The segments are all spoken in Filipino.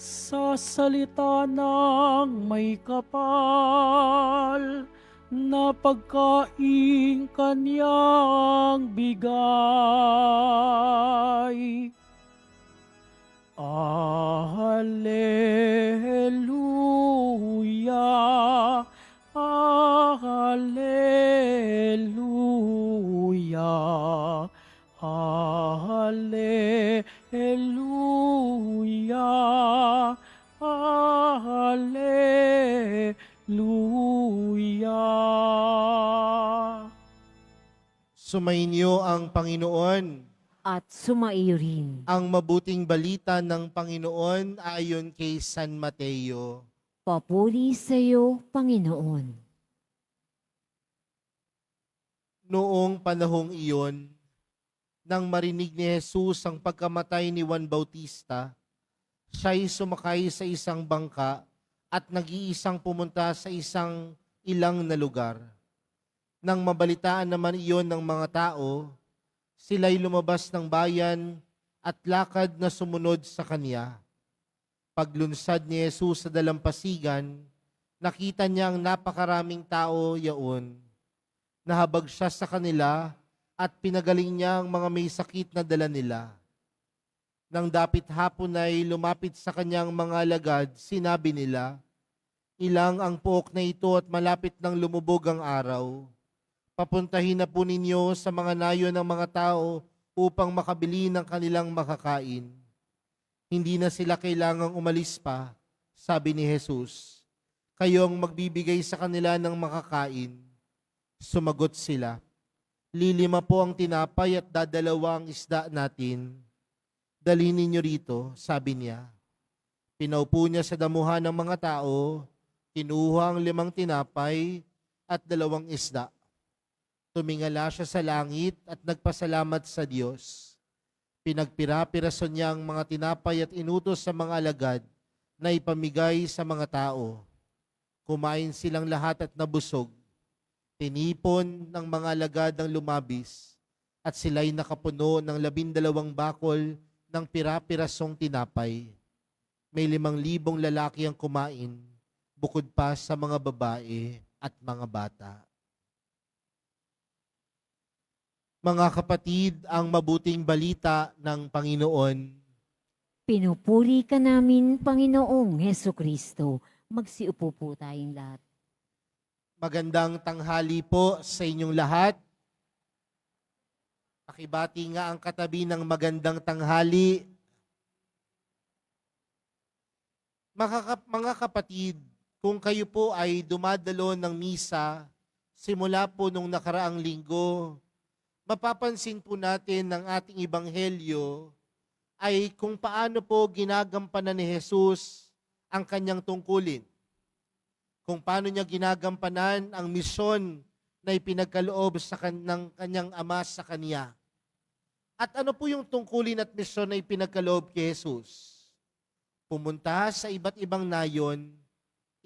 Sa salita ng may kapal na pagkaing kanyang bigay. Alleluia, Alleluia, Alleluia, Alleluia. Sumainyo ang Panginoon. At sumaiyo rin. Ang mabuting balita ng Panginoon ayon kay San Mateo. Papuri sa iyo, Panginoon. Noong panahong iyon, nang marinig ni Jesus ang pagkamatay ni Juan Bautista, siya'y sumakay sa isang bangka at nag-iisang pumunta sa isang ilang na lugar. Nang mabalitaan naman iyon ng mga tao, sila'y lumabas ng bayan at lakad na sumunod sa kanya. Paglunsad ni Jesus sa dalampasigan, nakita niya ang napakaraming tao yaon. Nahabag siya sa kanila at pinagaling niya ang mga may sakit na dala nila. Nang dapit hapon ay lumapit sa kanyang mga alagad, sinabi nila, "Ilang ang pook na ito at malapit nang lumubog ang araw. Papuntahin na po ninyo sa mga nayon ng mga tao upang makabili ng kanilang makakain." Hindi na sila kailangang umalis pa, sabi ni Jesus. "Kayong magbibigay sa kanila ng makakain." Sumagot sila, "5 po ang tinapay at 2 ang isda natin. Dalhin ninyo rito," sabi niya. Pinaupo niya sa damuhan ng mga tao, kinuha ang 5 tinapay at 2 isda. Tumingala siya sa langit at nagpasalamat sa Diyos. Pinagpira-piraso niya ang mga tinapay at inutos sa mga alagad na ipamigay sa mga tao. Kumain silang lahat at nabusog. Tinipon ng mga alagad ang lumabis at sila'y nakapuno ng 12 bakol ng pira-pirasong tinapay. May 5,000 lalaki ang kumain, bukod pa sa mga babae at mga bata. Mga kapatid, ang mabuting balita ng Panginoon. Pinupuri ka namin, Panginoong Heso Kristo. Magsiupo po tayong lahat. Magandang tanghali po sa inyong lahat. Pakibati nga ang katabi ng magandang tanghali. Mga kapatid, kung kayo po ay dumadalo ng misa simula po nung nakaraang linggo, mapapansin po natin ng ating ebanghelyo ay kung paano po ginagampanan ni Jesus ang kanyang tungkulin. Kung paano niya ginagampanan ang misyon na ipinagkaloob ng kanyang ama sa kanya. At ano po yung tungkulin at misyon na ipinagkaloob kay Jesus? Pumunta sa iba't ibang nayon,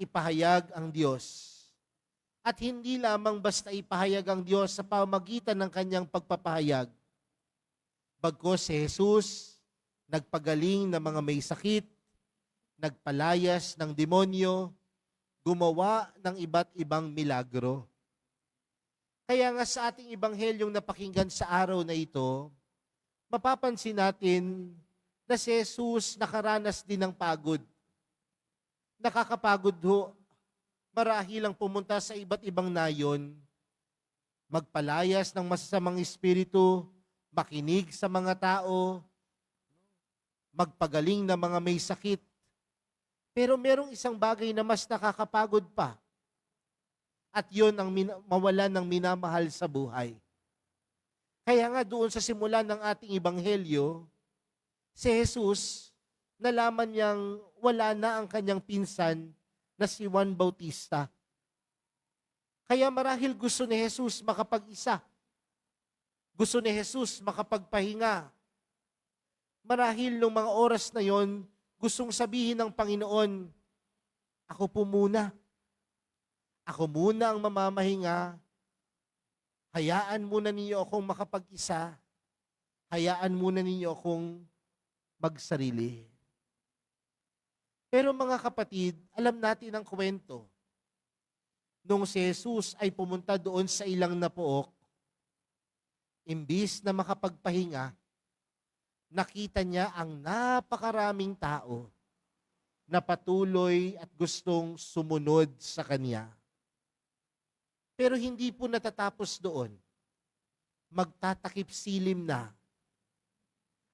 ipahayag ang Diyos. At hindi lamang basta ipahayag ang Diyos sa pamagitan ng kanyang pagpapahayag. Bagkus si Jesus, nagpagaling ng mga may sakit, nagpalayas ng demonyo, gumawa ng iba't ibang milagro. Kaya nga sa ating ebanghelyong napakinggan sa araw na ito, mapapansin natin na si Jesus nakaranas din ng pagod. Nakakapagod ho, marahil ang pumunta sa iba't ibang nayon, magpalayas ng masasamang espiritu, makinig sa mga tao, magpagaling ng mga may sakit. Pero merong isang bagay na mas nakakapagod pa. At yun ang mawalan ng minamahal sa buhay. Kaya nga doon sa simula ng ating ebanghelyo, si Jesus, nalaman niyang wala na ang kanyang pinsan na si Juan Bautista. Kaya marahil gusto ni Jesus makapag-isa. Gusto ni Jesus makapagpahinga. Marahil nung mga oras na yon, gustong sabihin ng Panginoon, "Ako po muna. Ako muna ang mamamahinga. Hayaan muna ninyo akong makapag-isa. Hayaan muna ninyo akong magsarili." Pero mga kapatid, alam natin ang kwento. Nung si Jesus ay pumunta doon sa ilang na pook, imbis na makapagpahinga, nakita niya ang napakaraming tao na patuloy at gustong sumunod sa kanya. Pero hindi po natatapos doon. Magtatakip silim na.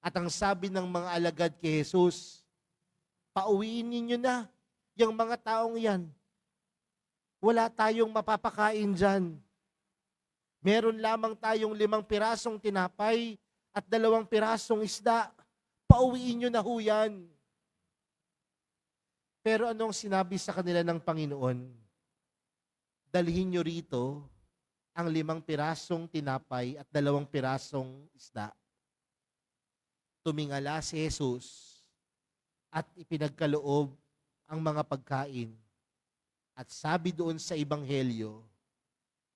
At ang sabi ng mga alagad kay Jesus, pauwiin ninyo na yung mga taong yan. Wala tayong mapapakain dyan. Meron lamang tayong 5 pirasong tinapay at 2 pirasong isda. Pauwiin nyo na ho yan. Pero anong sinabi sa kanila ng Panginoon? Dalhin nyo rito ang 5 pirasong tinapay at 2 pirasong isda. Tumingala si Jesus at ipinagkaloob ang mga pagkain. At sabi doon sa Ebanghelyo,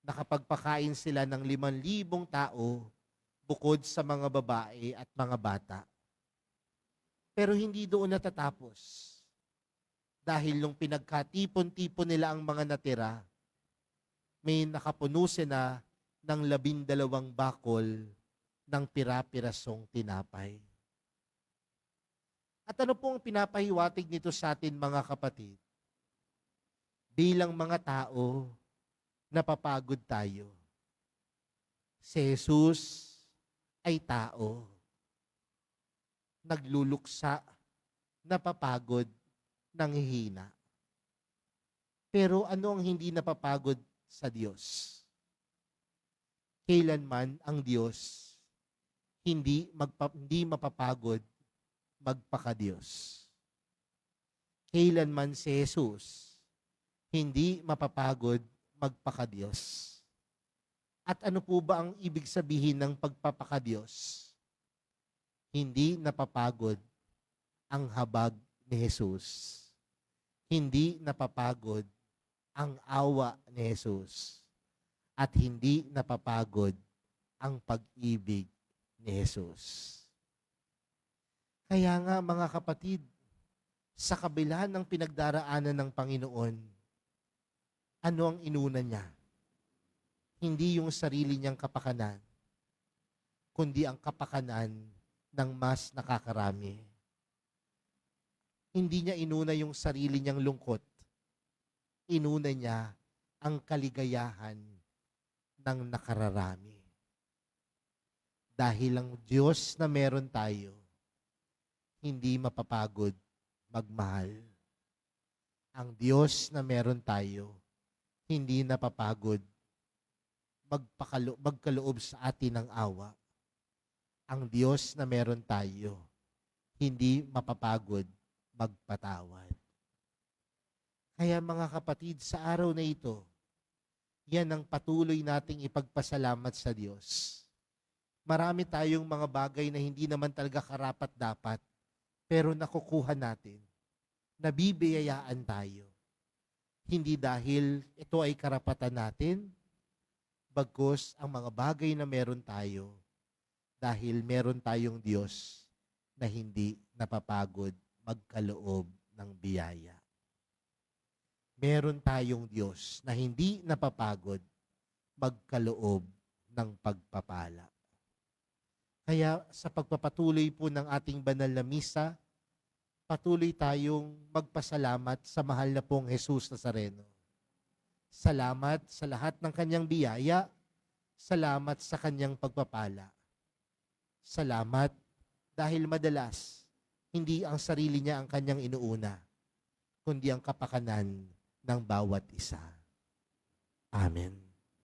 nakapagpakain sila ng 5,000 tao bukod sa mga babae at mga bata. Pero hindi doon natatapos. Dahil nung pinagkatipon-tipon nila ang mga natira, may nakapuno sila ng 12 bakol ng pira-pirasong tinapay. At ano pong pinapahiwatig nito sa atin mga kapatid? Bilang mga tao, napapagod tayo. Si Jesus ay tao. Nagluluksa, napapagod, nanghihina. Pero ano ang hindi napapagod sa Diyos? Kailanman ang Diyos hindi mapapagod magpaka-Diyos. Kailanman si Jesus hindi mapapagod magpaka-Diyos. At ano po ba ang ibig sabihin ng pagpapaka-Diyos? Hindi napapagod ang habag ni Jesus. Hindi napapagod ang awa ni Jesus. At hindi napapagod ang pag-ibig ni Jesus. Kaya nga mga kapatid, sa kabila ng pinagdaraanan ng Panginoon, ano ang inuna niya? Hindi yung sarili niyang kapakanan, kundi ang kapakanan ng mas nakakarami. Hindi niya inuna yung sarili niyang lungkot. Inuna niya ang kaligayahan ng nakararami. Dahil ang Diyos na meron tayo, hindi mapapagod magmahal. Ang Diyos na meron tayo, hindi napapagod magkaloob sa atin ng awa. Ang Diyos na meron tayo, hindi mapapagod magpatawad. Kaya mga kapatid, sa araw na ito, yan ang patuloy nating ipagpasalamat sa Diyos. Marami tayong mga bagay na hindi naman talaga karapat-dapat, pero nakukuha natin. Nabibiyayaan tayo. Hindi dahil ito ay karapatan natin, bagkus ang mga bagay na meron tayo, dahil meron tayong Diyos na hindi napapagod magkaloob ng biyaya. Meron tayong Diyos na hindi napapagod magkaloob ng pagpapala. Kaya sa pagpapatuloy po ng ating banal na misa, patuloy tayong magpasalamat sa mahal na pong Jesus Nazareno. Salamat sa lahat ng kanyang biyaya. Salamat sa kanyang pagpapala. Salamat dahil madalas, hindi ang sarili niya ang kanyang inuuna, kundi ang kapakanan ng bawat isa. Amen.